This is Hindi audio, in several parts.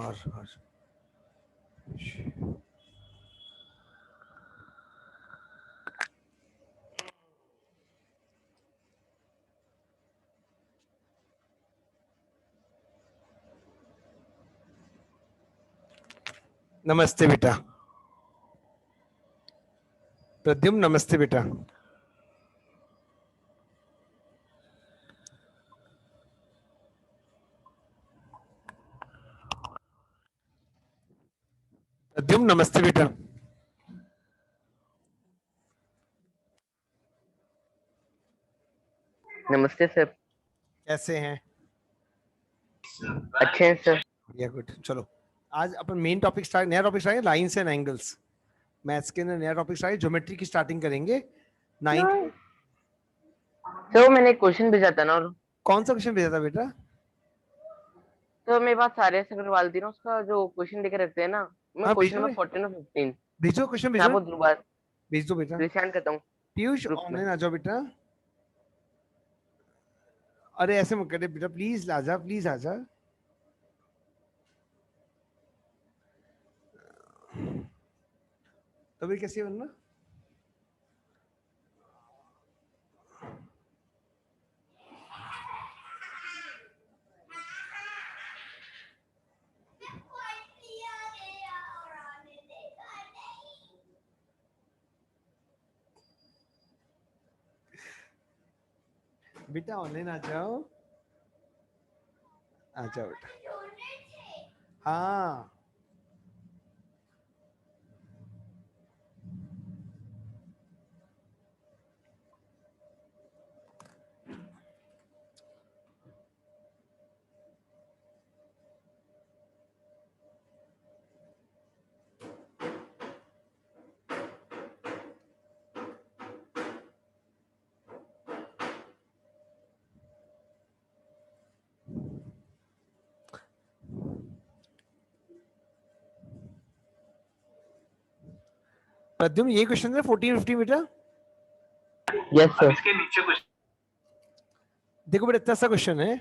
हर नमस्ते बेटा। प्रद्युम्न नमस्ते बेटा। प्रद्युम्न नमस्ते बेटा। नमस्ते सर। कैसे हैं? अच्छे हैं सर। या गुड। चलो आज अपन मेन टॉपिक स्टार्ट, नया topic start, lines and angles. Maths के अंदर नया टॉपिक स्टार्ट, ज्योमेट्री की स्टार्टिंग करेंगे। 9th सर मैंने एक क्वेश्चन भेजा था ना, और कौन सा क्वेश्चन भेजा था बेटा? तो मेरे पास सारे अग्रवाल थी ना, उसका जो क्वेश्चन लेके रखते हैं ना, मैं हाँ क्वेश्चन भेजो नंबर रे, 14 और 15 भेजो क्वेश्चन मैं भेजो, आपको दोबारा भेज दो बेटा। रिसेंड करता हूँ पीयूष ग्रुप में। ऑनलाइन आ जाओ बेटा। अरे ऐसे मत करे बेटा, प्लीज आजा, प्लीज आजा। तभी कैसे बनना? बेटा ऑनलाइन आ जाओ, आ जाओ बेटा। हाँ प्रद्युम्न ये क्वेश्चन है 14 15 बेटा। Yes sir. इसके नीचे कुछ देखो बेटा इतना सा क्वेश्चन है।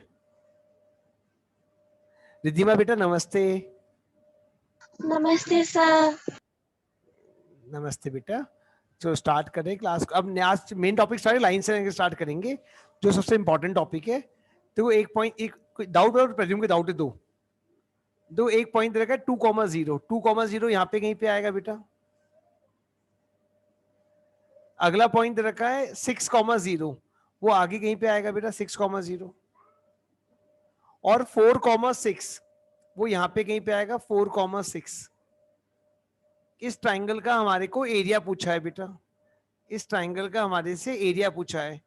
रिद्धिमा बेटा नमस्ते। नमस्ते सर। नमस्ते बेटा। तो स्टार्ट करें क्लास। अब आज मेन टॉपिक स्टार्ट, लाइन से स्टार्ट करेंगे, जो सबसे इंपॉर्टेंट टॉपिक है। तो एक पॉइंट, एक डाउट और प्रद्युम्न के डाउट है दो। एक पॉइंट रखा है 2,0, 2,0 यहाँ पे कहीं पे आएगा बेटा। अगला पॉइंट रखा है 6,0, वो आगे कहीं पे आएगा बेटा 6,0। और 4,6 वो यहाँ पे कहीं पे आएगा 4,6। इस ट्राइंगल का हमारे को एरिया पूछा है बेटा। इस ट्राइंगल का हमारे से एरिया पूछा है।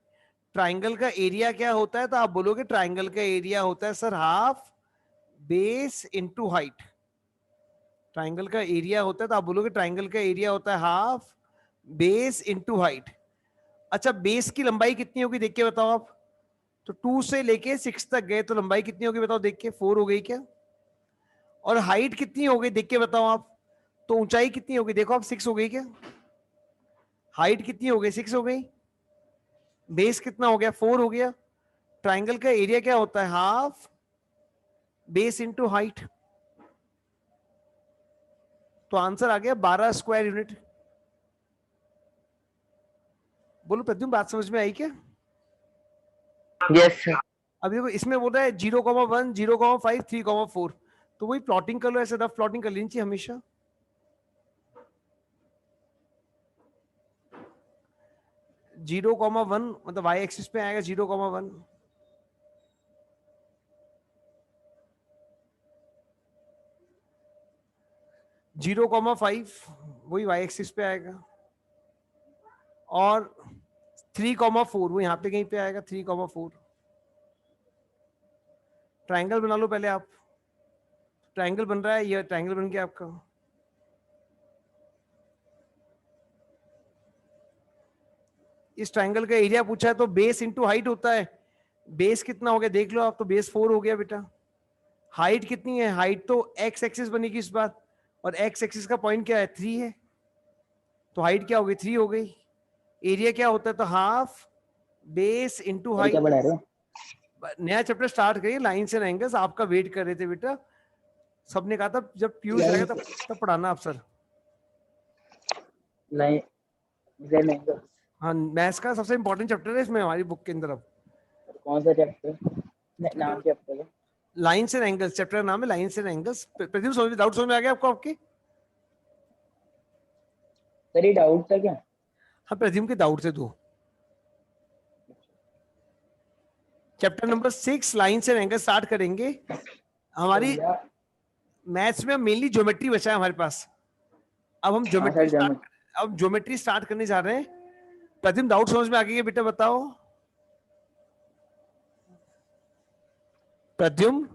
ट्राइंगल का एरिया क्या होता है? तो आप बोलोगे ट्राइंगल का एरिया होता है sir half base into height. Triangle का एरिया होता है तो आप बोलोगे ट्राइंगल का एरिया होता है हाफ बेस इनटू हाइट। अच्छा बेस की लंबाई कितनी होगी देख के बताओ आप। तो 2 से लेके 6 तक गए तो लंबाई कितनी होगी बताओ देख के? 4 हो गई क्या? और हाइट कितनी हो गई देख के बताओ आप। तो ऊंचाई कितनी हो गई देखो आप, 6 हो गई क्या? हाइट कितनी हो गई? 6 हो गई। बेस कितना हो गया? 4 हो गया। ट्राइंगल का एरिया क्या होता है? Half base into height. तो आंसर आ गया 12 स्क्वायर यूनिट। बोलो प्रद्युम्न बात समझ में आई क्या? Yes sir. अब देखो इसमें बोल रहा है 0,1 0,5 3,4। तो वही प्लॉटिंग कर लो, ऐसे रफ प्लॉटिंग कर लेनी चाहिए हमेशा। 0,1 मतलब वाई एक्सिस पे आएगा 0,1। 0,5 वही वाई एक्सिस पे आएगा। और 3,4 वो यहाँ पे कहीं पे आएगा 3,4। ट्राइंगल बना लो पहले आप। ट्राइंगल बन रहा है, ये ट्राइंगल बन गया आपका। इस ट्राइंगल का एरिया पूछा है तो बेस इंटू हाइट होता है। बेस कितना हो गया देख लो आप, तो बेस 4 हो गया बेटा। हाइट कितनी है? हाइट तो एक्स एक्सिस बनेगी इस बार, और एक्स एक्सिस का पॉइंट क्या है? 3 है। तो हाइट क्या हो गई? 3 हो गई। एरिया क्या होता है? तो हाफ बेस इंटू हाइट। क्या बना रहे हो? नया चैप्टर स्टार्ट करिए, लाइंस एंड एंगल्स। आपका वेट कर रहे थे बेटा। सबने कहा था जब पीयूष आएगा तब पढ़ाना आप सर। लाइन जेन एंगल। हाँ, मैथ्स का सबसे इंपॉर्टेंट चैप्टर है इसमें हमारी बुक के अंदर। अब कौन सा चैप्टर? नाम चैप्टर है? लाइन्स एंड एंगल्स, चैप्टर का नाम है लाइन्स एंड एंगल्स। प्रदीप समझ डाउट समझ में आ गया आपको आपके? सर ये डाउट था क्या? हाँ, प्रदीप के डाउट थे दो। Chapter number 6 lines and angles start करेंगे। हमारी मैथ्स में मेनली ज्योमेट्री बचा है हमारे पास। अब हम ज्योमेट्री स्टार्ट करने जा रहे हैं। प्रदीप डाउट समझ में आ गया बेटा, बताओ प्रद्युम।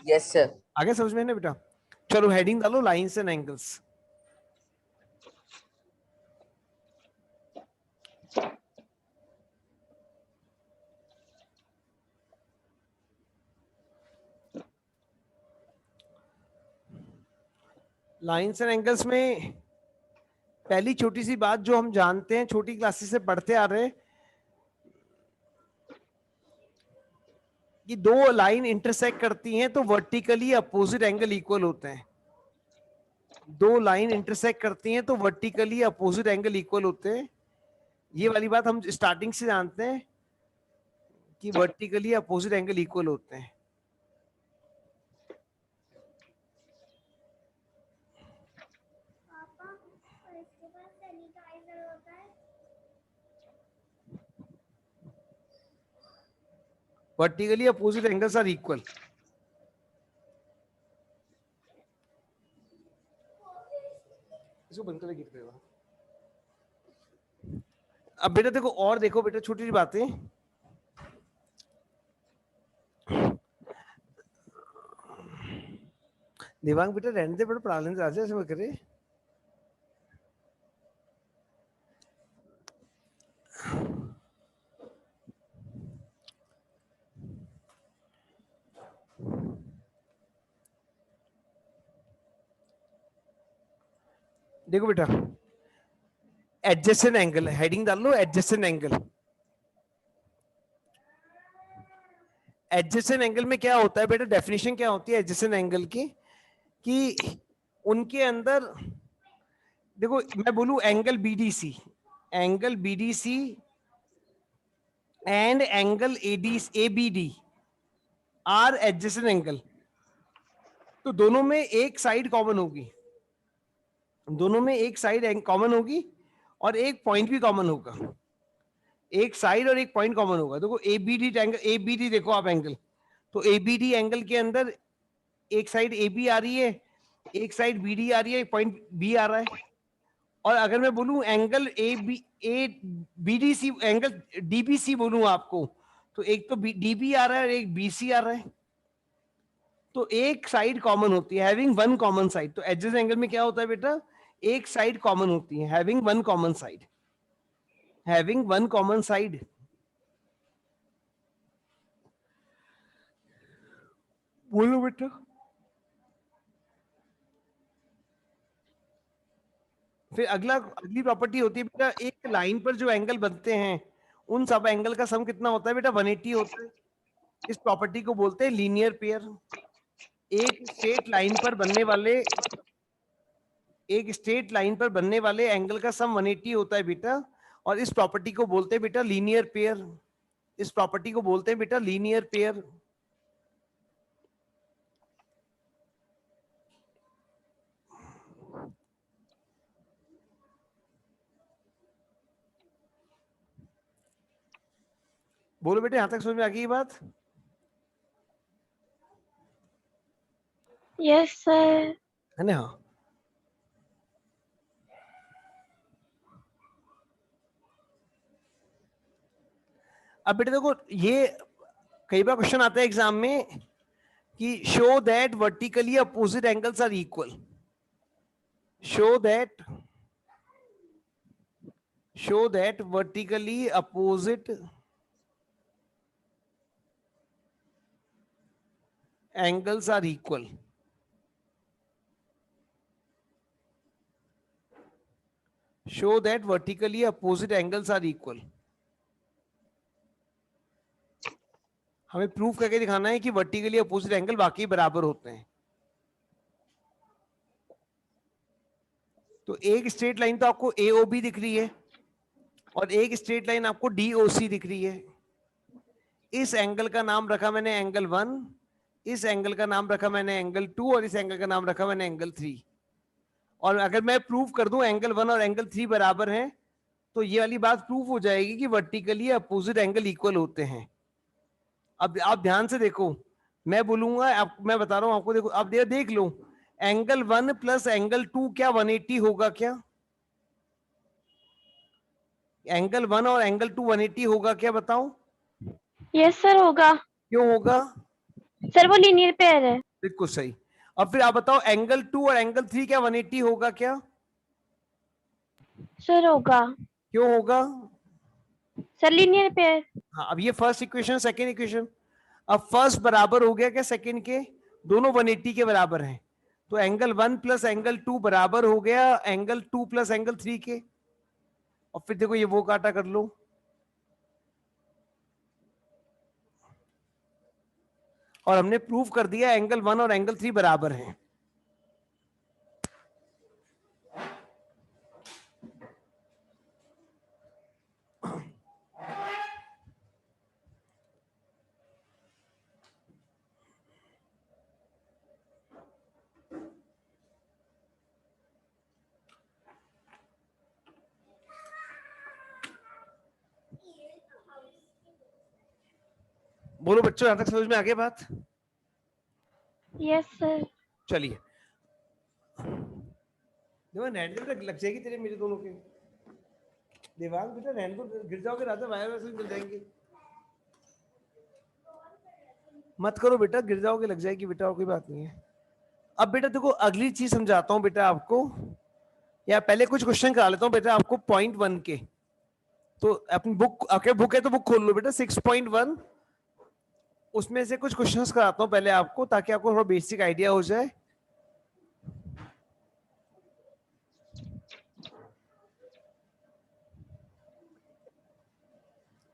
Yes sir. आगे समझ में है ना बेटा? चलो हेडिंग डालो lines and angles. Lines and angles में पहली छोटी सी बात जो हम जानते हैं, छोटी क्लासेस से पढ़ते आ रहे हैं, कि दो लाइन इंटरसेक्ट करती हैं तो वर्टिकली अपोजिट एंगल इक्वल होते हैं। दो लाइन इंटरसेक्ट करती हैं तो वर्टिकली अपोजिट एंगल इक्वल होते हैं। ये वाली बात हम स्टार्टिंग से जानते हैं कि वर्टिकली अपोजिट एंगल इक्वल होते हैं। Vertically opposite angles are equal. इसको बंद करके गिर देगा। अब बेटा देखो, और देखो बेटा छोटी सी बातें। दिमाग बेटा रहने दे, बेटा पढ़ा लेने राजा, ऐसे मत करे। देखो बेटा, एडजेसेंट एंगल, हेडिंग डाल लो एडजेसेंट एंगल। एडजेसेंट एंगल में क्या होता है बेटा, डेफिनेशन क्या होती है एडजेसेंट एंगल की, कि उनके अंदर देखो, मैं बोलूं angle BDC, angle BDC and angle ABD are adjacent angle, तो दोनों में एक साइड कॉमन होगी, दोनों में एक साइड कॉमन होगी और एक पॉइंट भी कॉमन होगा। एक साइड और एक पॉइंट कॉमन होगा। देखो एबीडी एंगल, एबीडी देखो आप एंगल, तो एबीडी एंगल के अंदर एक साइड एबी आ रही है, एक साइड बीडी आ रही है, एक पॉइंट बी आ रहा है। और अगर मैं बोलूं angle A BDC, angle DBC बोलूं आपको, तो एक तो डीबी आ रहा है और एक बीसी आ रहा है, तो एक साइड कॉमन होती है, हैविंग वन कॉमन साइड। तो एडजेसेंट एंगल में क्या होता है बेटा, एक साइड कॉमन होती है, having one common side, having one common side. बोलो बेटा। फिर अगली प्रॉपर्टी होती है बेटा, एक लाइन पर जो एंगल बनते हैं उन सब एंगल का सम कितना होता है बेटा, 180 होता है। इस प्रॉपर्टी को बोलते हैं लीनियर पेयर। एक स्ट्रेट लाइन पर बनने वाले एंगल का सम 180 होता है बेटा, और इस प्रॉपर्टी को बोलते हैं बेटा लीनियर पेयर। इस प्रॉपर्टी को बोलते हैं बेटा लीनियर पेयर। बोलो बेटे, यहां तक समझ में आ गई ये बात? Yes sir. है ना? हाँ। अब बेटे देखो, ये कई बार क्वेश्चन आता है एग्जाम में कि show that vertically opposite angles are equal. Show that vertically opposite angles are equal. Show that vertically opposite angles are equal. हमें प्रूफ करके दिखाना है कि वर्टिकली अपोजिट एंगल वाकई बराबर होते हैं। तो एक स्ट्रेट लाइन तो आपको AOB दिख रही है और एक स्ट्रेट लाइन आपको DOC दिख रही है। इस एंगल का नाम रखा मैंने एंगल 1, इस एंगल का नाम रखा मैंने एंगल 2 और इस एंगल का नाम रखा मैंने एंगल 3। और अगर मैं प्रूव कर दूं एंगल 1 और एंगल 3 बराबर हैं तो ये वाली बात प्रूव हो जाएगी कि वर्टिकली अपोजिट एंगल इक्वल होते हैं। अब आप ध्यान से देखो, मैं बोलूंगा मैं बता रहा हूं आपको, देखो अब देख लो, एंगल 1 प्लस एंगल 2 क्या 180 होगा क्या? एंगल 1 और एंगल 2 180 होगा क्या, बताओ? यस सर होगा। क्यों होगा? सर वो लीनियर पेयर है। बिल्कुल सही। अब फिर आप बताओ एंगल 2 और एंगल 3 क्या 180 होगा क्या? सर होगा। क्यों होगा? Sir linear pair. हाँ, अब ये फर्स्ट इक्वेशन, सेकेंड इक्वेशन, अब फर्स्ट बराबर हो गया क्या सेकेंड के? दोनों 180 के बराबर हैं, तो एंगल 1 प्लस एंगल 2 बराबर हो गया एंगल 2 प्लस एंगल 3 के। और फिर देखो ये वो काटा कर लो, और हमने प्रूव कर दिया एंगल 1 और एंगल 3 बराबर हैं। बोलो बच्चों, यहां तक समझ में आ गया बात? Yes sir. चलिए, देखो नेट तक लग जाएगी तेरे मेरे दोनों के। देवांग बेटा रहने दो, गिर जाओगे राधा, वायर वैसे मिल जाएंगे। मत करो बेटा, गिर जाओगे, लग जाएगी बेटा, और कोई बात नहीं है। अब बेटा देखो अगली चीज समझाता हूं बेटा आपको, या पहले कुछ क्वेश्चन करा लेता हूं बेटा आपको पॉइंट 1 के। तो अपनी बुक, आपके बुक है तो बुक खोल लो बेटा 6.1, उसमें से कुछ क्वेश्चंस कराता हूं पहले आपको, ताकि आपको थोड़ा बेसिक आइडिया हो जाए।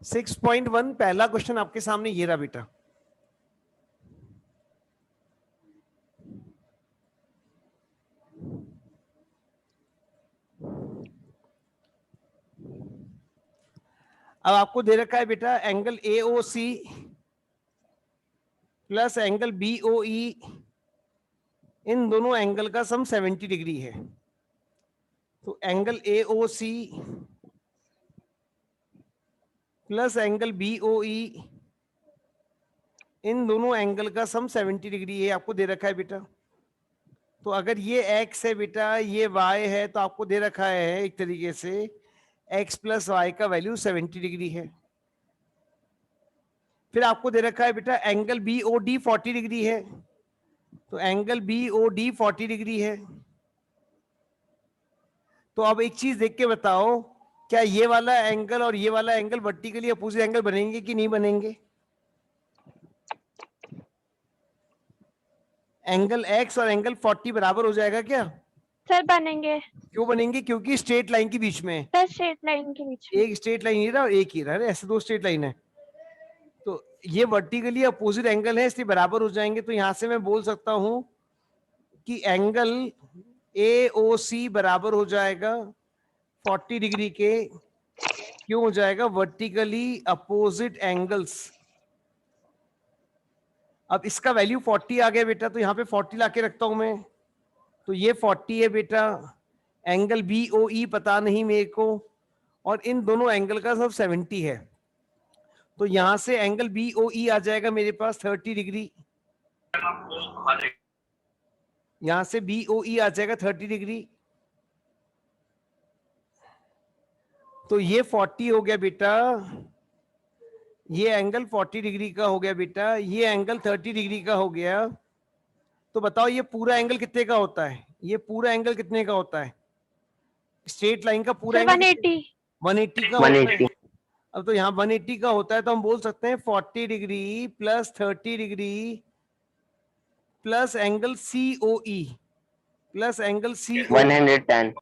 सिक्स पॉइंट वन पहला क्वेश्चन आपके सामने ये रहा बेटा। अब आपको दे रखा है बेटा angle AOC plus angle BOE, इन दोनों एंगल का सम 70 डिग्री है। तो angle AOC plus angle BOE, इन दोनों एंगल का सम 70 डिग्री है, आपको दे रखा है बेटा। तो अगर ये x है बेटा, ये y है, तो आपको दे रखा है एक तरीके से x प्लस वाई का वैल्यू 70 डिग्री है। फिर आपको दे रखा है बेटा एंगल BOD 40 डिग्री है, तो एंगल BOD 40 डिग्री है। तो अब एक चीज देख के बताओ, क्या ये वाला एंगल और ये वाला एंगल वर्टिकली अपोजिट एंगल बनेंगे कि नहीं बनेंगे? एंगल x और एंगल 40 बराबर हो जाएगा क्या? सर बनेंगे। क्यों बनेंगे? क्योंकि स्ट्रेट लाइन के बीच में, सर स्ट्रेट लाइन के बीच में। एक स्ट्रेट लाइन ये रहा और एक ही रहा, ऐसे दो स्ट्रेट लाइन है, तो ये वर्टिकली अपोजिट एंगल है, इसलिए बराबर हो जाएंगे। तो यहां से मैं बोल सकता हूं कि एंगल AOC बराबर हो जाएगा 40 डिग्री के। क्यों हो जाएगा? Vertically opposite angles. अब इसका वैल्यू 40 आ गया बेटा, तो यहाँ पे 40 लाके रखता हूं मैं, तो ये 40 है बेटा। एंगल BOE पता नहीं मेरे को, और इन दोनों एंगल का सब 70 है, तो यहां से एंगल BOE आ जाएगा मेरे पास 30 डिग्री। यहां से BOE आ जाएगा 30 डिग्री, तो ये 40 हो गया बेटा, ये एंगल 40 डिग्री का हो गया बेटा, ये एंगल 30 डिग्री का हो गया। तो बताओ ये पूरा एंगल कितने का होता है? ये पूरा एंगल कितने का होता है? स्ट्रेट लाइन का पूरा सर एंगल 180। 180 का होता है। अब तो यहाँ 180 का होता है, तो हम बोल सकते हैं 40 degree plus 30 degree plus angle COE plus angle COE 110।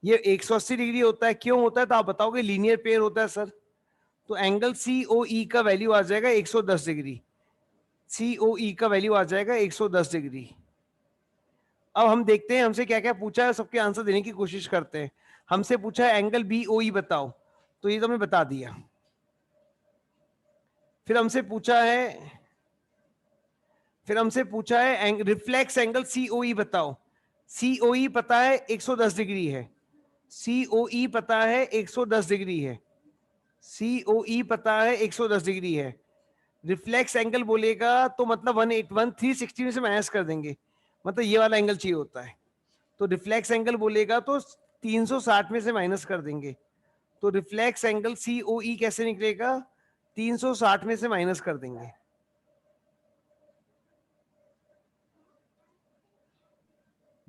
ये 180 डिग्री होता है। क्यों होता है? तो आप बताओगे लीनियर पेयर होता है सर। तो एंगल COE का वैल्यू आ जाएगा 110 डिग्री, COE का वैल्यू आ जाएगा 110 डिग्री। अब हम देखते हैं हमसे क्या क्या पूछा है, सबके आंसर देने की कोशिश करते हैं। हमसे पूछा है एंगल बी ओ ई बताओ, तो ये तो हमने बता दिया। फिर हमसे पूछा है रिफ्लेक्स एंगल सीओई बताओ। सीओई पता है 110 डिग्री है, सीओई पता है 110 डिग्री है, सीओई पता है 110 डिग्री है। रिफ्लेक्स एंगल बोलेगा तो मतलब 360 में से माइनस कर देंगे, मतलब ये वाला एंगल चाहिए होता है। तो रिफ्लेक्स एंगल बोलेगा तो 360 में से माइनस कर देंगे। तो रिफ्लेक्स एंगल सीओई कैसे निकलेगा, 360 में से माइनस कर देंगे।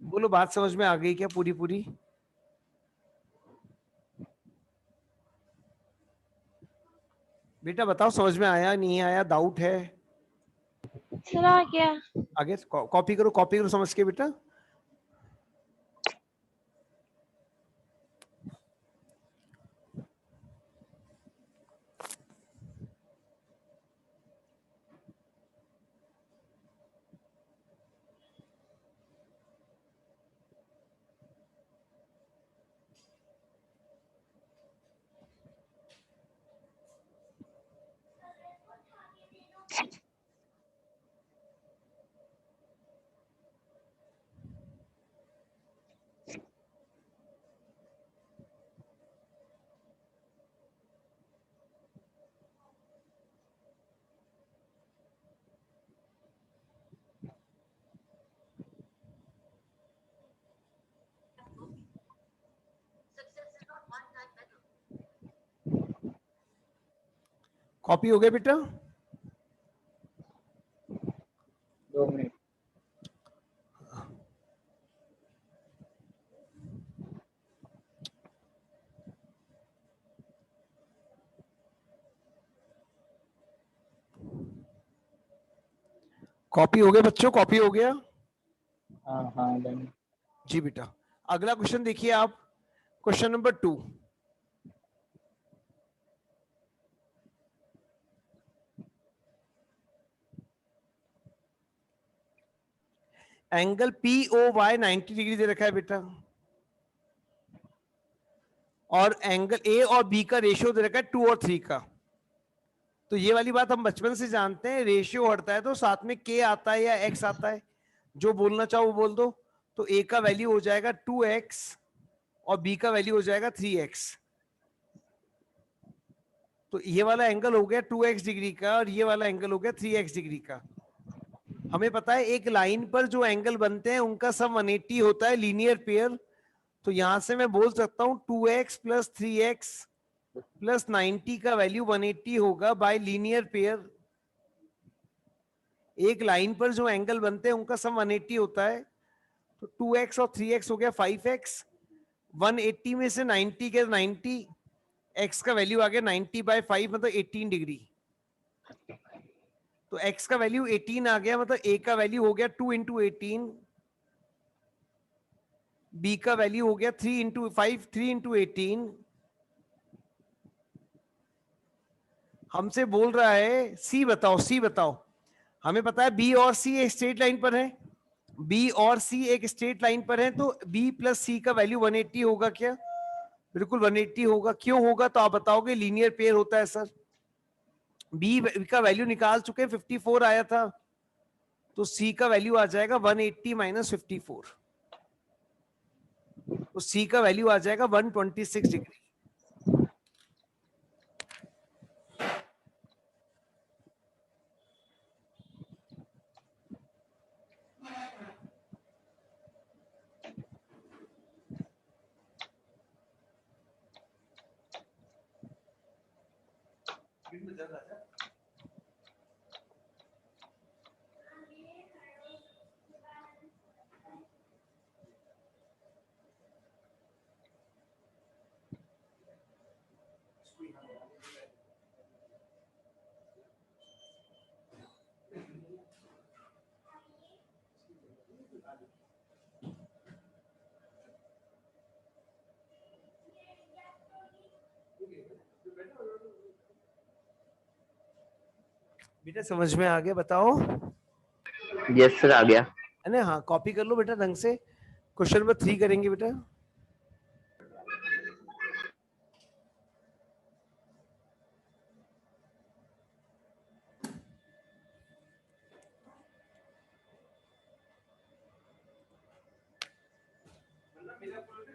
बोलो बात समझ में आ गई क्या पूरी पूरी? बेटा बताओ समझ में आया नहीं आया, डाउट है? सर आ गया। आगे कॉपी करो समझ के बेटा। कॉपी हो गया बेटा? 2 मिनट। कॉपी हो गया बच्चों, कॉपी हो गया? हाँ हाँ डन। जी बेटा। अगला क्वेश्चन देखिए आप, question number 2। Angle P O Y 90 degree दे रखा है बेटा, और एंगल ए और बी का रेशियो दे रखा है 2 और 3 का। तो ये वाली बात हम बचपन से जानते हैं, रेशियो हटता है तो साथ में के आता है या एक्स आता है, जो बोलना चाहो वो बोल दो। तो ए का वैल्यू हो जाएगा 2x और बी का वैल्यू हो जाएगा 3x। तो ये वाला एंगल हो गया 2x डिग्री का और ये वाला एंगल हो गया 3x डिग्री का। हमें पता है एक लाइन पर जो एंगल बनते हैं उनका सम 180 होता है, लीनियर पेयर। तो यहां से मैं बोल सकता हूं 2x प्लस 3x प्लस 90 का वैल्यू 180 होगा बाय लीनियर पेयर। एक लाइन पर जो एंगल बनते हैं उनका सम 180 होता है। तो 2x और 3x हो गया 5x, 180 में से 90 के 90, x का वैल्यू आ गया 90/5 मतलब 18 डिग्री। तो x का वैल्यू 18 आ गया, मतलब a का वैल्यू हो गया 2 इंटू 18, b का वैल्यू हो गया 3 इंटू 5, 3 इंटू 18। हमसे बोल रहा है c बताओ, c बताओ। हमें पता है b और c एक स्ट्रेट लाइन पर है, b और c एक स्ट्रेट लाइन पर है, तो b प्लस c का वैल्यू 180 होगा क्या? बिल्कुल 180 होगा। क्यों होगा तो आप बताओगे, लीनियर पेयर होता है सर। b का वैल्यू निकाल चुके, 54 आया था, तो c का वैल्यू आ जाएगा 180 माइनस 54, तो c का वैल्यू आ जाएगा 126 डिग्री। बेटा समझ में आ गया? बताओ। यस सर आ गया। है ना? हाँ, कॉपी कर लो बेटा ढंग से। क्वेश्चन नंबर 3 करेंगे बेटा।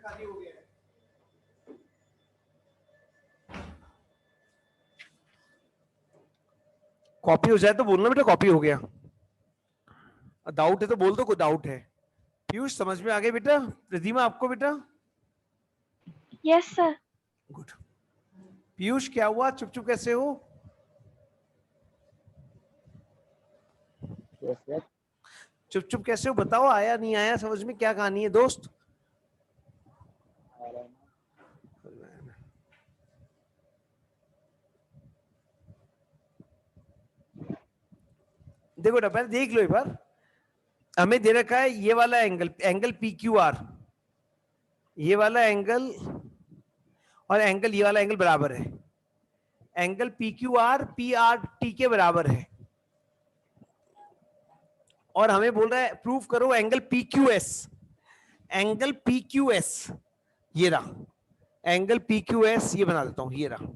खाली हो गया है। कॉपी हो जाए तो बोलना बेटा कॉपी हो गया। डाउट है तो बोल दो कोई डाउट है। पीयूष समझ में आ गया बेटा? रिद्धिमा आपको बेटा? Yes sir. गुड। पीयूष क्या हुआ, चुप चुप कैसे हो? Yes sir. चुप चुप कैसे हो बताओ, आया नहीं आया समझ में, क्या कहानी है दोस्त? देखो ना पहले देख लो एक बार। हमें दे रखा है ये वाला angle, angle P Q are, ये वाला एंगल और एंगल, ये वाला एंगल बराबर है। Angle P Q R P R T के बराबर है। और हमें बोल रहा है प्रूव करो angle P Q S. Angle P Q S ये रहा, एंगल पी क्यू एस ये बना देता हूं, ये रहा।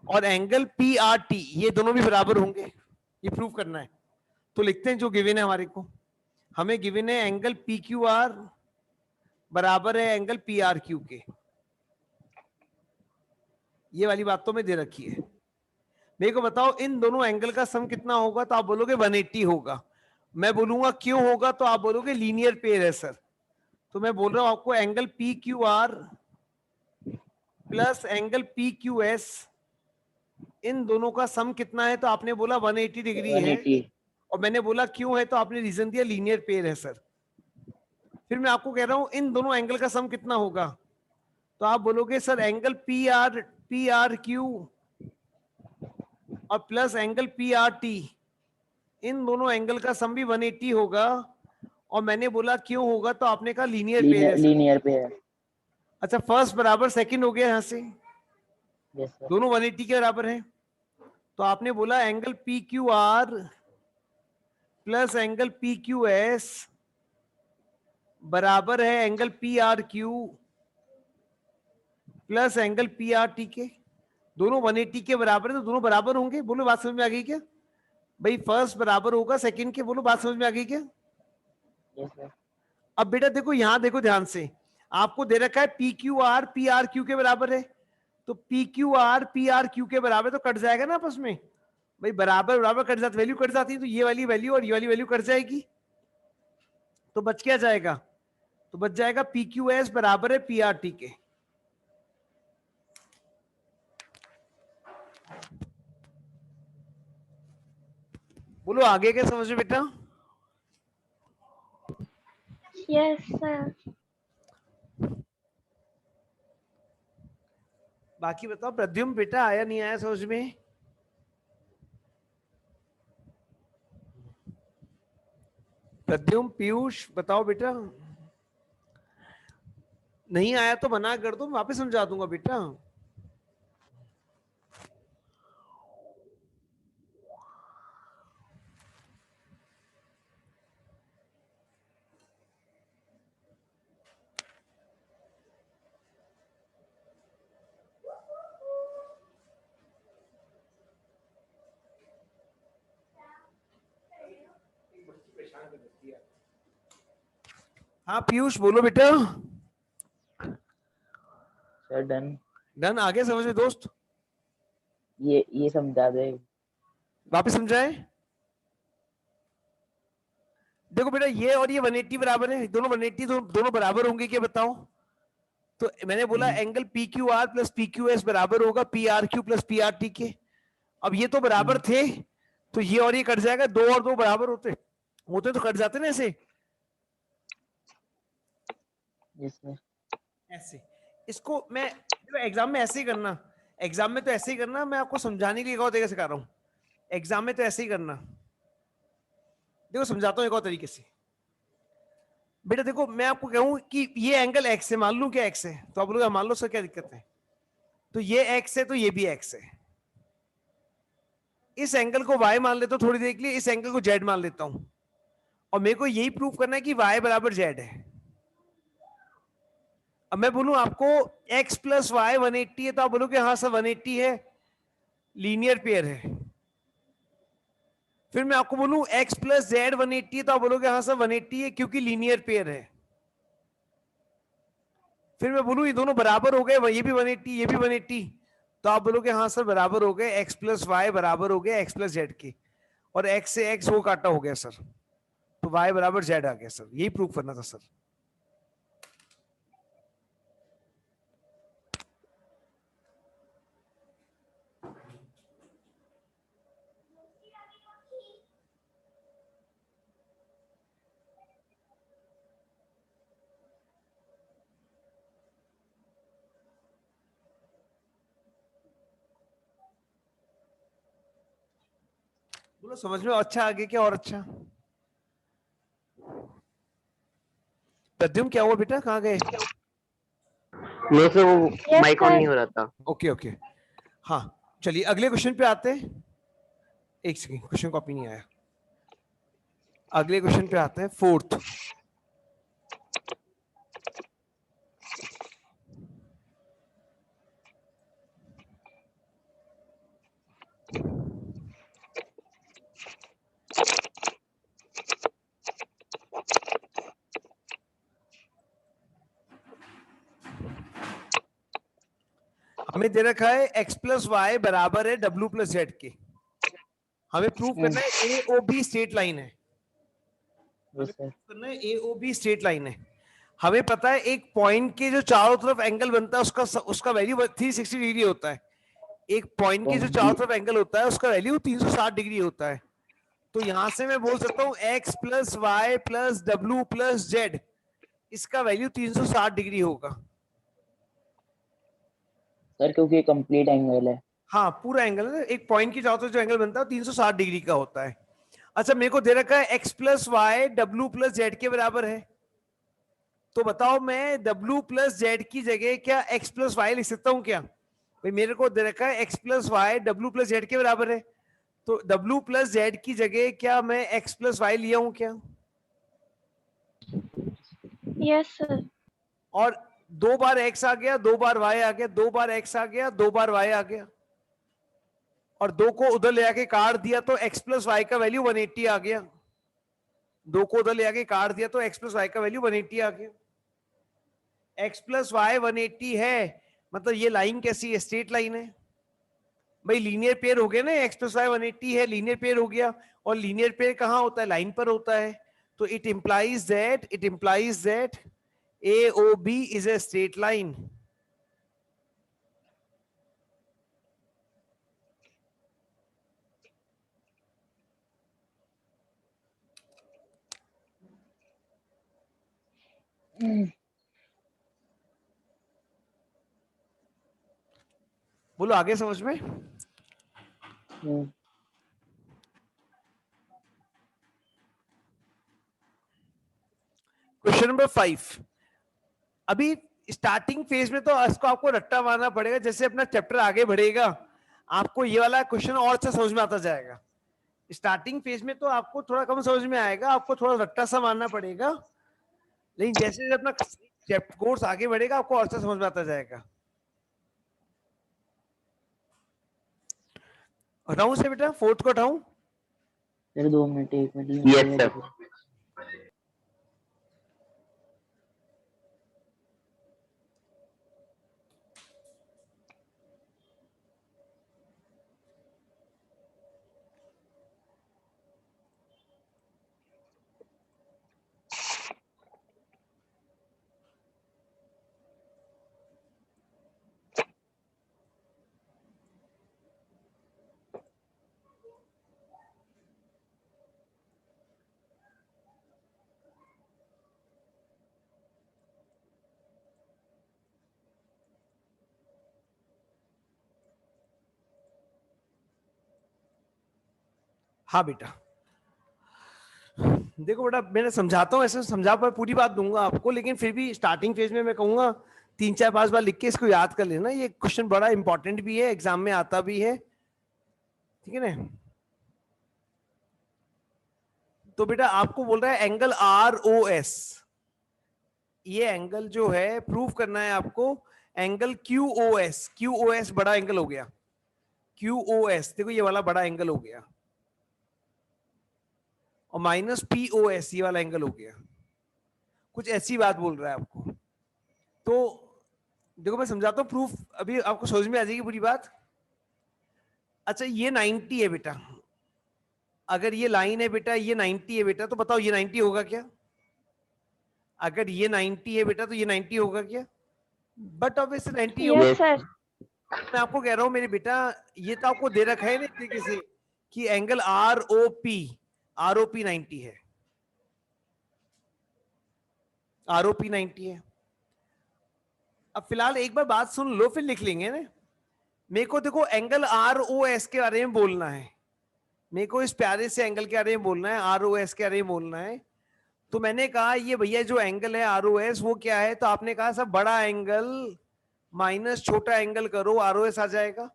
और एंगल पी आर टी ये दोनों भी बराबर होंगे, ये प्रूव करना है। तो लिखते हैं जो गिवन है हमारे को। हमें गिवन है एंगल पी क्यू आर बराबर है एंगल पी आर क्यू के। ये वाली बात तो में दे रखी है। मेरे को बताओ इन दोनों एंगल का सम कितना होगा, तो आप बोलोगे 180 होगा। मैं बोलूंगा क्यों होगा, तो आप बोलोगे लीनियर पेयर है सर। तो मैं बोल रहा हूं आपको angle P Q R plus angle P Q S, इन दोनों का सम कितना है, तो आपने बोला 180 डिग्री है। 180। और मैंने बोला क्यों है, तो आपने रीजन दिया लीनियर पेयर है सर। फिर मैं आपको कह रहा हूं इन दोनों एंगल का सम कितना होगा, तो आप बोलोगे sir angle P R Q और plus angle P R T, इन दोनों एंगल का सम भी 180 होगा। और मैंने बोला क्यों होगा, तो आपने कहा लीनियर पेयर है सर। लीनियर पे है। अच्छा, फर्स्ट बराबर सेकंड हो गया यहां से, यस सर। दोनों 180 के बराबर है। तो आपने बोला angle P Q R plus angle P Q S बराबर है angle P R Q plus angle P R T के। दोनों 180 के बराबर है, तो दोनों बराबर होंगे। बोलो बात समझ में आ गई क्या भाई? फर्स्ट बराबर होगा सेकंड के। बोलो बात समझ में आ गई क्या? Yes sir. अब बेटा देखो यहां देखो ध्यान से, आपको दे रखा है P Q R P R Q के बराबर है। तो P Q R P R Q के बराबर तो कट जाएगा ना आपस में भाई, बराबर बराबर कट जाती, वैल्यू कट जाती है। तो ये वाली वैल्यू और ये वाली वैल्यू कट जाएगी, तो बच क्या जाएगा? तो बच जाएगा पी क्यू एस बराबर है पी आर टी के। बोलो आगे क्या समझ में बेटा? Yes sir. बाकी बताओ प्रद्युम्न बेटा, आया नहीं आया समझ में? प्रद्युम्न पीयूष बताओ बेटा। नहीं आया तो मना कर दो, वापस समझा दूंगा बेटा। हाँ पीयूष बोलो बेटा। Sir done. डन, आगे समझ में दोस्त? ये समझा दे। वापस समझाए? देखो बेटा ये और ये 180 बराबर है, दोनों 180 दोनों बराबर होंगे क्या बताओ? तो मैंने बोला angle P Q R plus P Q S बराबर होगा P R Q plus P R T के। अब ये तो बराबर थे, तो ये और ये कट जाएगा, दो और दो बराबर होते होते तो कट जाते ना ऐसे। Yes sir. ऐसे इसको मैं एग्जाम में ऐसे ही करना, एग्जाम में तो ऐसे ही करना, मैं आपको समझाने के लिए एक और तरीके से सिखा रहा हूँ। एग्जाम में तो ऐसे ही करना, देखो समझाता हूँ एक और तरीके से। बेटा देखो मैं आपको कहूं कि ये एंगल एक्स है, मान लूं क्या एक्स है, तो आप बोलोगे मान लो सर क्या दिक्कत है। तो ये एक्स है तो ये भी एक्स है। इस एंगल को वाई मान लेता हूं थोड़ी देर के लिए, इस एंगल को जेड मान लेता हूं। और मेरे को यही प्रूव करना है कि y बराबर z है। अब मैं बोलूं आपको x प्लस वाई 180 है, तो आप बोलोगे हाँ सर 180 है, लीनियर पेयर है। फिर मैं आपको बोलूं x प्लस जेड 180 है, तो आप बोलोगे हाँ सर 180 है क्योंकि लीनियर पेयर है। फिर मैं बोलूं ये दोनों बराबर हो गए, ये भी 180 ये भी 180, तो आप बोलोगे हाँ सर बराबर हो गए, x प्लस वाई बराबर हो गया x प्लस जेड के, और x से x वो काटा हो गया सर, तो y बराबर z आ गया सर। यही प्रूव करना था सर। बोलो समझ में अच्छा आगे क्या और अच्छा? प्रद्युम्न क्या हुआ बेटा, कहाँ गए? नहीं सर, वो Yes, माइक ऑन sir. नहीं हो रहा था। ओके ओके, हाँ चलिए अगले क्वेश्चन पे आते हैं। एक सेकेंड, क्वेश्चन कॉपी नहीं आया। अगले क्वेश्चन पे आते हैं, फोर्थ। हमें दे रखा है x प्लस वाई बराबर है w प्लस जेड के। हमें प्रूव करना है ए ओ बी स्ट्रेट लाइन है। Yes sir. करना है ए ओ बी स्ट्रेट लाइन है। हमें पता है एक पॉइंट के जो चारों तरफ एंगल बनता है उसका वैल्यू 360 डिग्री होता है। एक पॉइंट के जो चारों तरफ एंगल होता है उसका वैल्यू 360 डिग्री होता है। तो यहां से मैं बोल सकता हूं x प्लस वाई प्लस डब्ल्यू प्लस जेड, इसका वैल्यू 360 डिग्री होगा। सर क्योंकि कंप्लीट एंगल है। हाँ पूरा एंगल है, एक पॉइंट की चारों तरफ जो एंगल बनता है 360 डिग्री का होता है। अच्छा मेरे को दे रखा है x प्लस वाई डब्ल्यू प्लस जेड के बराबर है, तो बताओ मैं w प्लस जेड की जगह क्या x प्लस वाई लिख सकता हूं क्या? भाई मेरे को दे रखा है x प्लस वाई डब्ल्यू प्लस जेड के बराबर है, तो w प्लस जेड की जगह क्या मैं x प्लस वाई लिया हूं क्या? Yes, sir. और दो बार x आ गया, दो बार y आ गया, दो बार x आ गया, दो बार y आ गया, और दो को उधर ले आके काट दिया तो x प्लस वाई का वैल्यू 180 आ गया। दो को उधर ले आके काट दिया तो x प्लस वाई का वैल्यू 180 आ गया। x प्लस वाई 180 है, मतलब ये लाइन कैसी है? स्ट्रेट लाइन है भाई। लीनियर पेयर हो गया ना, x प्लस वाई 180 है, लीनियर पेयर हो गया। और लीनियर पेयर कहाँ होता है? लाइन पर होता है। तो it implies that AOB is a straight line. बोलो आगे समझ में? Question number 5। अभी स्टार्टिंग फेज में तो इसको आपको रट्टा मारना पड़ेगा, जैसे अपना चैप्टर आगे बढ़ेगा आपको ये वाला क्वेश्चन और अच्छा समझ में आता जाएगा। स्टार्टिंग फेज में तो आपको थोड़ा कम समझ में आएगा, आपको थोड़ा रट्टा सा मारना पड़ेगा, लेकिन जैसे जैसे अपना कोर्स आगे बढ़ेगा आपको और अच्छा समझ में आता जाएगा। हटाऊं से बेटा, फोर्थ को हटाऊं? Sir 2 minute 1 minute. Yes sir. हाँ बेटा देखो बेटा, मैंने समझाता हूँ, ऐसे समझा पर पूरी बात दूंगा आपको, लेकिन फिर भी स्टार्टिंग फेज में मैं कहूंगा 3 4 5 बार लिख के इसको याद कर लेना। ये क्वेश्चन बड़ा इंपॉर्टेंट भी है, एग्जाम में आता भी है, ठीक है ना? तो बेटा आपको बोल रहा है एंगल आर ओ एस, ये एंगल जो है प्रूव करना है आपको angle Q O S. Q O S बड़ा एंगल हो गया, क्यू ओ एस देखो ये वाला बड़ा एंगल हो गया, और माइनस पी ओ एस ये वाला एंगल हो गया। कुछ ऐसी बात बोल रहा है आपको। तो देखो मैं समझाता हूँ प्रूफ, अभी आपको समझ में आ जाएगी पूरी बात। अच्छा ये 90 है बेटा, अगर ये लाइन है बेटा, ये 90 है बेटा, तो बताओ ये 90 होगा क्या? अगर ये 90 है बेटा तो ये 90 होगा क्या? बट ऑब्वियसली 90 होगा। Yes, sir. मैं आपको कह रहा हूं मेरे बेटा, ये तो आपको दे रखा है ना तरीके से कि एंगल आर ओ पी 90 है, आर ओ पी 90 है। अब फिलहाल एक बार बात सुन लो फिर लिख लेंगे ना। मेरे को देखो एंगल आर ओ एस के बारे में बोलना है, मेरे को इस प्यारे से एंगल के बारे में बोलना है, आर ओ एस के बारे में बोलना है। तो मैंने कहा ये भैया जो एंगल है आर ओ एस वो क्या है, तो आपने कहा सब बड़ा एंगल माइनस छोटा एंगल करो आर ओ एस आ जाएगा।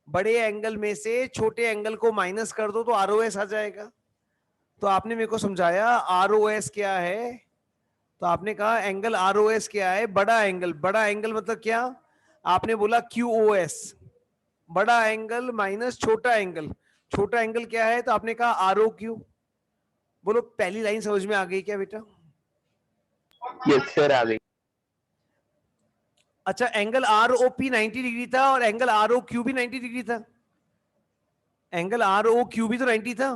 बड़े एंगल में से छोटे एंगल को माइनस कर दो तो आर ओ एस आ जाएगा। तो आपने मेरे को समझाया आर ओ एस क्या है, तो आपने कहा एंगल आर ओ एस क्या है, बड़ा एंगल। बड़ा एंगल मतलब क्या? आपने बोला क्यू ओ एस, बड़ा एंगल माइनस छोटा एंगल। छोटा एंगल क्या है? तो आपने कहा आर ओ क्यू। बोलो पहली लाइन समझ में आ गई क्या बेटा? यस सर आ गई। अच्छा angle R O P 90 degree था और एंगल आर ओ क्यू भी 90 डिग्री था, एंगल आर ओ क्यू भी तो 90 था।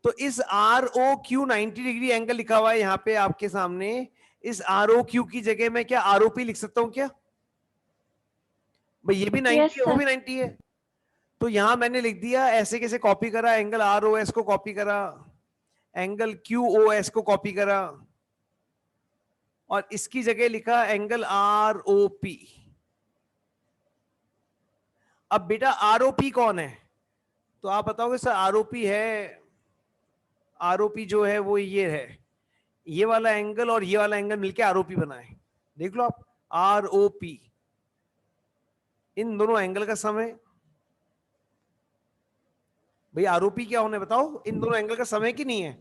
तो इस R O Q 90 degree angle लिखा हुआ है यहाँ पे आपके सामने, इस आर ओ क्यू की जगह मैं क्या आर ओ पी लिख सकता हूँ क्या? भाई ये भी 90 Yes, है वो sir. भी 90 है। तो यहां मैंने लिख दिया ऐसे, कैसे कॉपी करा, एंगल आर ओ एस को कॉपी करा, एंगल क्यू ओ एस को कॉपी करा, और इसकी जगह लिखा एंगल आर ओ पी। अब बेटा आर ओ पी कौन है? तो आप बताओगे सर आर ओ पी है, आर ओ पी जो है वो ये है, ये वाला एंगल और ये वाला एंगल मिलके आर ओ पी बना है। देख लो आप, आर ओ पी इन दोनों एंगल का सम है। भाई आर ओ पी क्या होने बताओ, इन दोनों एंगल का सम है कि नहीं है?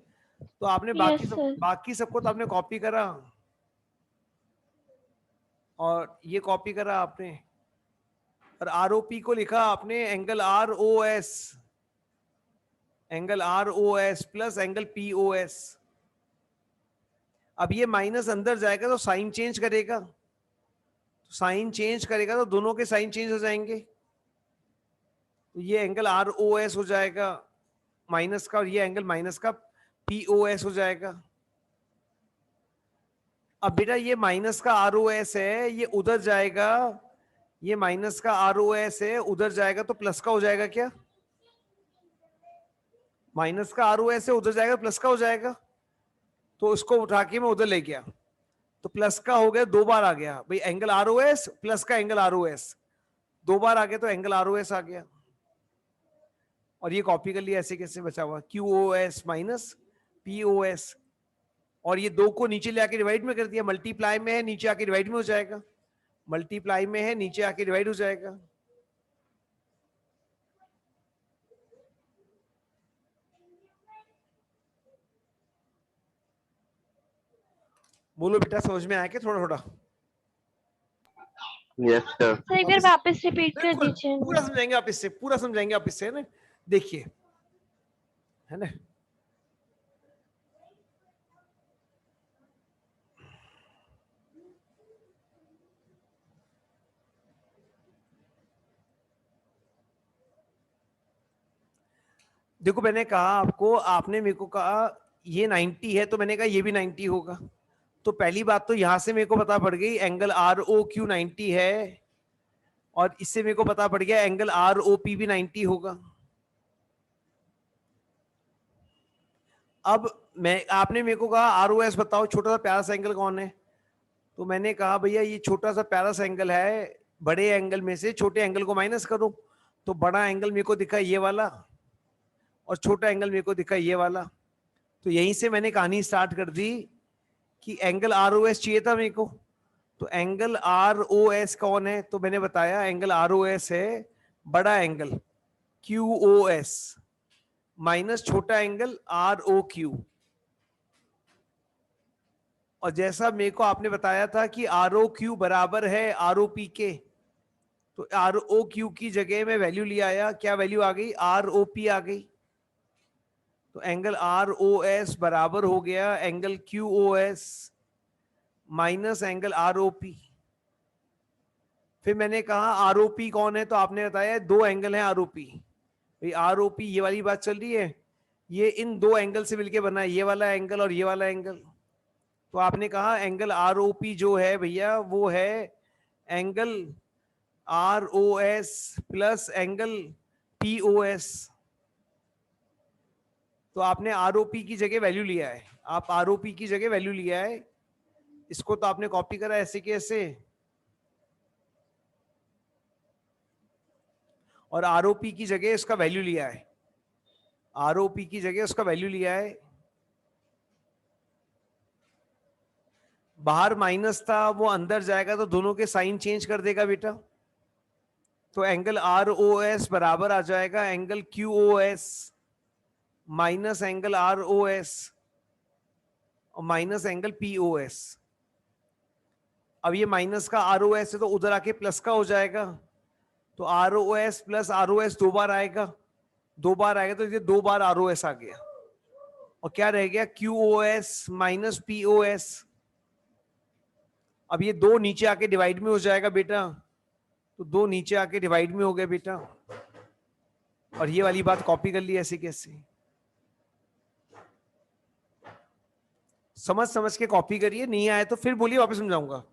तो आपने Yes, sir. बाकी सबको तो आपने कॉपी करा, और ये कॉपी करा आपने, और आर ओ पी को लिखा आपने angle R O S, angle R O S plus angle P O S. अब ये माइनस अंदर जाएगा तो साइन चेंज करेगा, तो साइन चेंज करेगा तो दोनों के साइन चेंज हो जाएंगे। तो ये एंगल आर ओ एस हो जाएगा माइनस का, और ये एंगल माइनस का पी ओ एस हो जाएगा। अब बेटा ये माइनस का आर ओ एस है, ये उधर जाएगा, ये माइनस का आर ओ एस है उधर जाएगा तो प्लस का हो जाएगा क्या? माइनस का आर ओ एस है उधर जाएगा प्लस का हो जाएगा। तो उसको उठा के मैं उधर ले गया तो प्लस का हो गया, दो बार आ गया भाई angle R O S plus का एंगल आर ओ एस, दो बार आ गया तो एंगल आर ओ एस आ गया। और ये कॉपी कर लिया ऐसे कैसे बचा हुआ, Q O S minus P O S, और ये दो को नीचे ले आके डिवाइड में कर दिया, मल्टीप्लाई में है नीचे आके डिवाइड में हो जाएगा, मल्टीप्लाई में है नीचे आके डिवाइड हो जाएगा। बोलो बेटा समझ में आया क्या थोड़ा थोड़ा? Yes sir. सर एक बार वापस रिपीट कर बिल्कुल दीजिए ना। पूरा समझाएंगे आप इससे, पूरा समझाएंगे आप इससे, है ना? देखिए है ना, देखो मैंने कहा आपको, आपने मेरे को कहा ये 90 है तो मैंने कहा ये भी 90 होगा। तो पहली बात तो यहां से मेरे को पता पड़ गई एंगल आर ओ क्यू 90 है, और इससे मेरे को पता पड़ गया एंगल आर ओ पी भी 90 होगा। अब मैं, आपने मेरे को कहा आर ओ एस बताओ छोटा सा प्यारा सा एंगल कौन है, तो मैंने कहा भैया ये छोटा सा प्यारा सा एंगल है, बड़े एंगल में से छोटे एंगल को माइनस करो, तो बड़ा एंगल मेरे को दिखा ये वाला और छोटा एंगल मेरे को दिखा ये वाला। तो यहीं से मैंने कहानी स्टार्ट कर दी कि एंगल आर ओ एस चाहिए था मेरे को। तो एंगल आर ओ एस कौन है, तो मैंने बताया एंगल आर ओ एस है बड़ा angle Q O S minus छोटा एंगल आर ओ क्यू। और जैसा मेरे को आपने बताया था कि आर ओ क्यू बराबर है आर ओ पी के, तो आर ओ क्यू की जगह में वैल्यू ले आया, क्या वैल्यू आ गई, आर ओ पी आ गई। तो एंगल आर ओ एस बराबर हो गया angle Q O S minus angle R O P. फिर मैंने कहा आर ओ पी कौन है, तो आपने बताया दो एंगल हैं आर ओ पी। भाई आर ओ पी ये वाली बात चल रही है, ये इन दो एंगल से मिलके बना है, ये वाला एंगल और ये वाला एंगल। तो आपने कहा एंगल आर ओ पी जो है भैया वो है angle R O S plus angle P O S. तो आपने आर ओ पी की जगह वैल्यू लिया है, आप आर ओ पी की जगह वैल्यू लिया है, इसको तो आपने कॉपी करा ऐसे के ऐसे, और आर ओ पी की जगह इसका वैल्यू लिया है, आर ओ पी की जगह उसका वैल्यू लिया है। बाहर माइनस था, वो अंदर जाएगा तो दोनों के साइन चेंज कर देगा बेटा। तो एंगल आर ओ एस बराबर आ जाएगा angle Q O S minus angle R O S और minus angle P O S. अब ये माइनस का आर ओ एस है तो उधर आके प्लस का हो जाएगा, तो R O S plus R O S दो बार आएगा, दो बार आएगा तो ये दो बार आर ओ एस आ गया, और क्या रह गया Q O S minus P O S. अब ये दो नीचे आके डिवाइड में हो जाएगा बेटा, तो दो नीचे आके डिवाइड में हो गया बेटा, और ये वाली बात कॉपी कर ली ऐसे कैसे, समझ समझ के कॉपी करिए, नहीं आए तो फिर बोलिए वापस समझाऊंगा।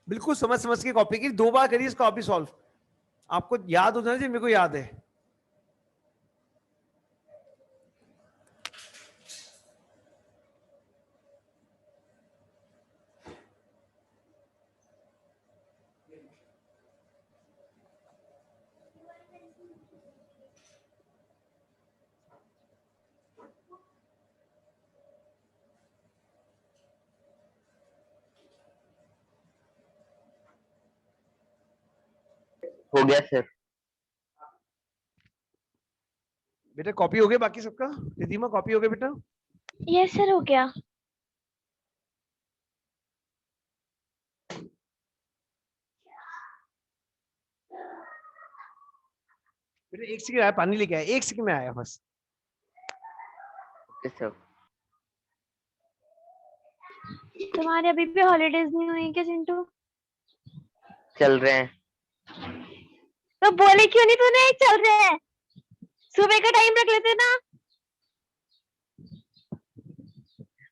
बिल्कुल समझ समझ के कॉपी की, दो बार करिए इसका कॉपी सॉल्व, आपको याद हो जाना चाहिए, मेरे को याद है। हो गया सर। बेटा कॉपी हो गया बाकी सबका, रिधिमा कॉपी हो गया बेटा। यस सर, हो गया। बेटा एक सेकंड आया, पानी लेके आया, एक सेकंड में आया बस। Okay sir. तुम्हारे अभी भी हॉलीडेज नहीं हुई क्या चिंटू? चल रहे हैं। तो बोले क्यों नहीं तूने चल रहे हैं? सुबह का टाइम रख लेते ना,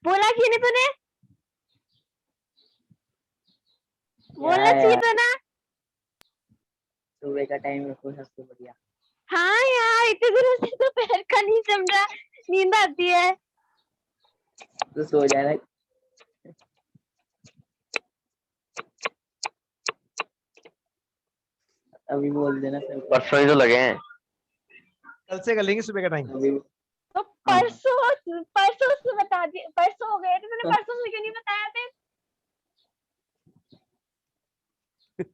बोला क्यों नहीं तूने? बोलना चाहिए था ना। सुबह का टाइम रखो सबसे बढ़िया। हाँ यार, इतने दिनों से तो पैर का नहीं समझा, नींद आती है। तो सो जाना। अभी बोल देना सर को। परसों ही तो लगे हैं। कल से कर लेंगे सुबह का टाइम। अभी तो परसों परसों से बता दिया, परसों हो गए तो मैंने परसों से क्यों नहीं बताया फिर?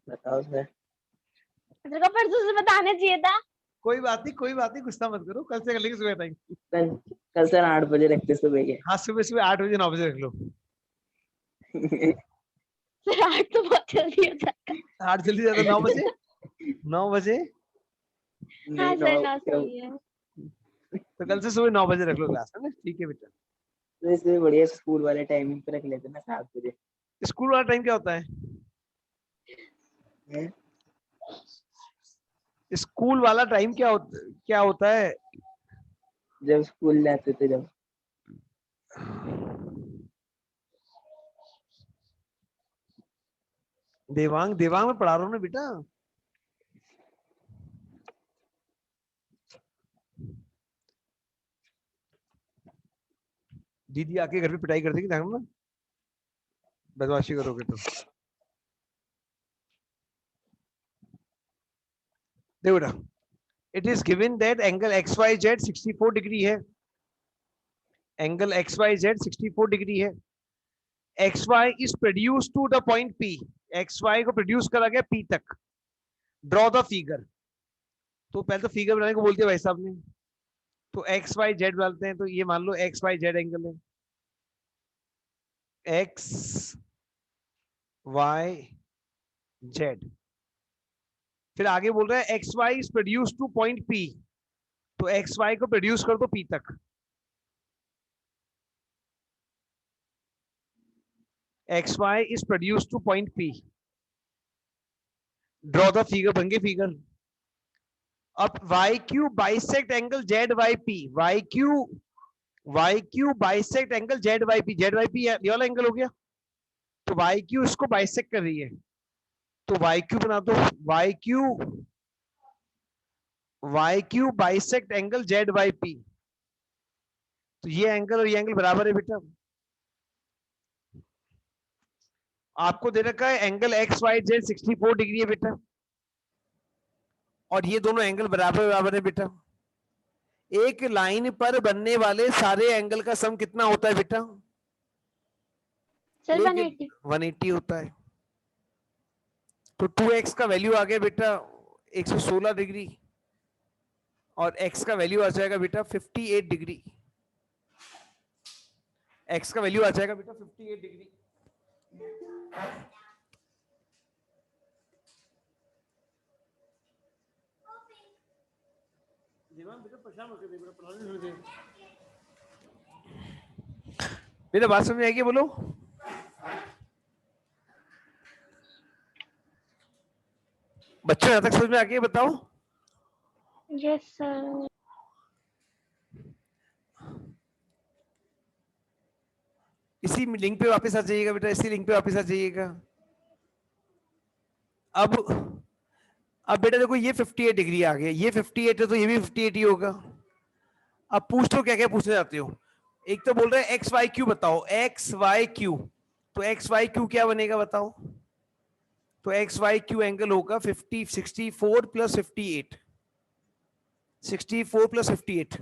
बताओ सर। तेरे को परसों से बताना चाहिए था। कोई बात नहीं, कोई बात नहीं, गुस्सा मत करो, कल से कर लेंगे सुबह टाइम। कल कल सर 8 बजे रखते सुबह के। हाँ सुबह सुबह 8 बजे 9 बजे रख लो। सर 8 तो बहुत जल्दी हो जाता है। 8 जल्दी ज्यादा, 9 बजे, 9 बजे। हाँ नहीं, सर, 9 ना सही है। तो कल से सुबह 9 बजे रख लो क्लास, है ना, ठीक है बेटा। तो इससे बढ़िया स्कूल वाले टाइमिंग पे रख लेते ना 7 बजे। स्कूल वाला टाइम क्या होता है? हैं? स्कूल वाला टाइम क्या होता है? जब स्कूल जाते थे जब। देवांग देवांग में पढ़ा रहा हूँ ना बेटा। दीदी आके घर पे पिटाई कर देगी, ध्यान में बदमाशी करोगे तो। देखो बेटा, it is given that angle X Y Z 64 degree है, angle X Y Z 64 degree है। X Y is produce to the point P, X Y को प्रोड्यूस करा गया पी तक। Draw the figure. तो पहले तो फिगर बनाने को बोलते हैं भाई साहब ने, तो एक्स वाई जेड डालते हैं, तो ये मान लो एक्स वाई जेड एंगल है, एक्स वाई जेड। फिर आगे बोल रहा है X Y is produce to point P, तो एक्स वाई को प्रोड्यूस कर दो पी तक। X Y is produce to point P, draw the figure, बन गए फिगर। अब Y Q bisect angle Z Y P, Y Q bisect angle Z Y P, ये वाला एंगल हो गया। तो वाई क्यू इसको बाइसेक्ट कर रही है, तो वाई क्यू बना दो, Y Q bisect angle Z Y P. तो ये एंगल और ये एंगल बराबर है बेटा। आपको दे रखा है angle X Y Z 64 degree है बेटा, और ये दोनों एंगल बराबर बराबर है बेटा। एक लाइन पर बनने वाले सारे एंगल का सम कितना होता है बेटा? सर एक 180। 180 होता है। तो 2x का वैल्यू आ गया बेटा 116 डिग्री, और x का वैल्यू आ जाएगा बेटा 58 डिग्री। x का वैल्यू आ जाएगा बेटा 58 डिग्री। बेटा बात समझ आएगी? बोलो। बच्चों यहां तक समझ में आ गया? बताओ। Yes sir. इसी लिंक पे वापस आ जाइएगा बेटा, इसी लिंक पे वापस आ जाइएगा। अब बेटा देखो ये 58 डिग्री आ गया, ये 58 है तो ये भी 58 ही होगा। अब पूछ लो क्या क्या पूछने जाते हो। एक तो बोल रहे हैं एक्स वाई क्यू बताओ, एक्स वाई क्यू, तो एक्स वाई क्यू क्या बनेगा बताओ? तो एक्स वाई क्यू एंगल होगा 64 प्लस 58, 64 प्लस 58।